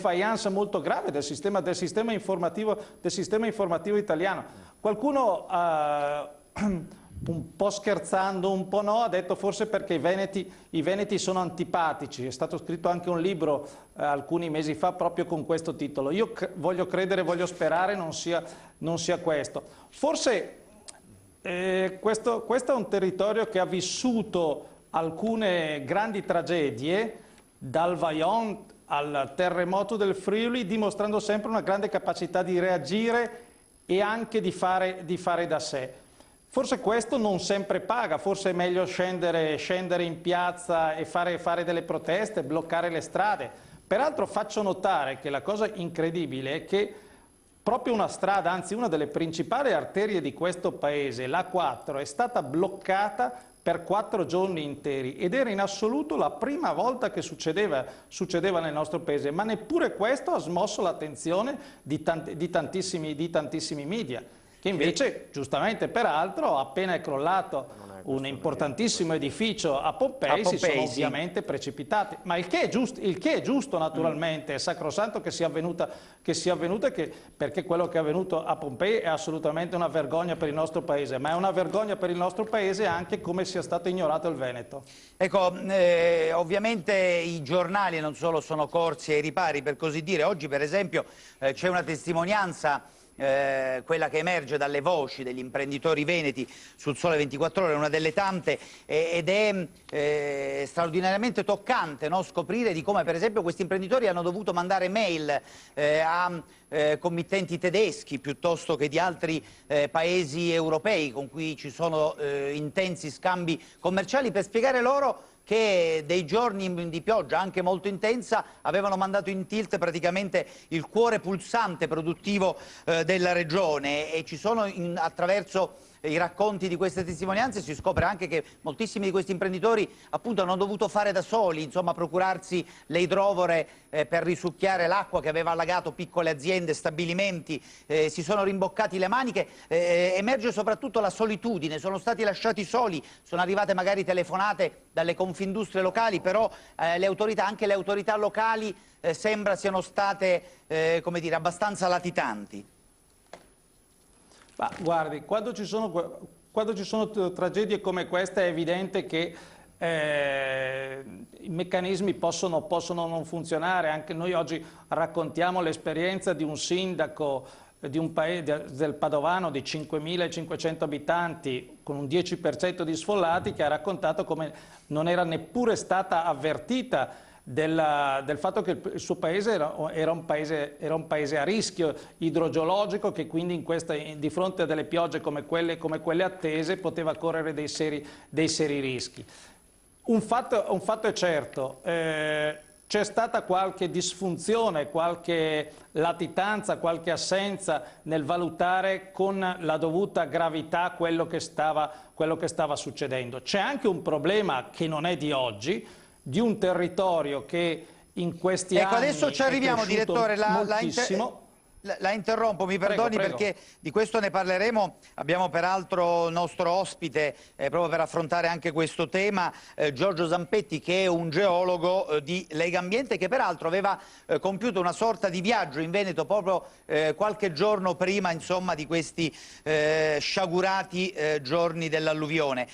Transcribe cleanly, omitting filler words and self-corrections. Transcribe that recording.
defiance molto grave del sistema informativo italiano. Qualcuno, un po' scherzando, un po' no, ha detto forse perché i veneti sono antipatici. È stato scritto anche un libro alcuni mesi fa proprio con questo titolo. Io voglio credere, voglio sperare non sia questo. Forse questo è un territorio che ha vissuto alcune grandi tragedie, dal Vajont al terremoto del Friuli, dimostrando sempre una grande capacità di reagire e anche di fare da sé. Forse questo non sempre paga, forse è meglio scendere in piazza e fare delle proteste, bloccare le strade. Peraltro faccio notare che la cosa incredibile è che proprio una strada, anzi una delle principali arterie di questo paese, l'A4, è stata bloccata per 4 giorni interi ed era in assoluto la prima volta che succedeva nel nostro paese, ma neppure questo ha smosso l'attenzione di tantissimi media, che invece, giustamente peraltro, appena è crollato un importantissimo edificio a Pompei, si sono ovviamente precipitati. Ma il che è giusto naturalmente, è sacrosanto che sia avvenuta, perché quello che è avvenuto a Pompei è assolutamente una vergogna per il nostro Paese, ma è una vergogna per il nostro Paese anche come sia stato ignorato il Veneto. Ecco, ovviamente i giornali non solo sono corsi ai ripari, per così dire. Oggi per esempio c'è una testimonianza, quella che emerge dalle voci degli imprenditori veneti sul Sole 24 Ore, una delle tante, ed è straordinariamente toccante, no? Scoprire di come per esempio questi imprenditori hanno dovuto mandare mail a committenti tedeschi piuttosto che di altri paesi europei con cui ci sono intensi scambi commerciali, per spiegare loro che dei giorni di pioggia anche molto intensa avevano mandato in tilt praticamente il cuore pulsante produttivo della regione, e ci sono attraverso i racconti di queste testimonianze si scopre anche che moltissimi di questi imprenditori appunto hanno dovuto fare da soli, insomma procurarsi le idrovore per risucchiare l'acqua che aveva allagato piccole aziende, stabilimenti, si sono rimboccati le maniche, emerge soprattutto la solitudine, sono stati lasciati soli, sono arrivate magari telefonate dalle Confindustrie locali, però anche le autorità locali sembra siano state come dire, abbastanza latitanti. Ma guardi, quando ci sono tragedie come questa è evidente che i meccanismi possono non funzionare. Anche noi oggi raccontiamo l'esperienza di un sindaco di un paese del Padovano di 5.500 abitanti con un 10% di sfollati, che ha raccontato come non era neppure stata avvertita del fatto che il suo paese era un paese a rischio idrogeologico, che quindi di fronte a delle piogge come quelle attese poteva correre dei seri rischi. Un fatto è certo, c'è stata qualche disfunzione, qualche latitanza, qualche assenza nel valutare con la dovuta gravità quello che stava succedendo. C'è anche un problema che non è di oggi, di un territorio che in questi anni adesso ci arriviamo, direttore, la interrompo, mi perdoni, prego. Perché di questo ne parleremo. Abbiamo peraltro il nostro ospite proprio per affrontare anche questo tema, Giorgio Zampetti, che è un geologo di Legambiente, che peraltro aveva compiuto una sorta di viaggio in Veneto proprio qualche giorno prima, insomma, di questi sciagurati giorni dell'alluvione.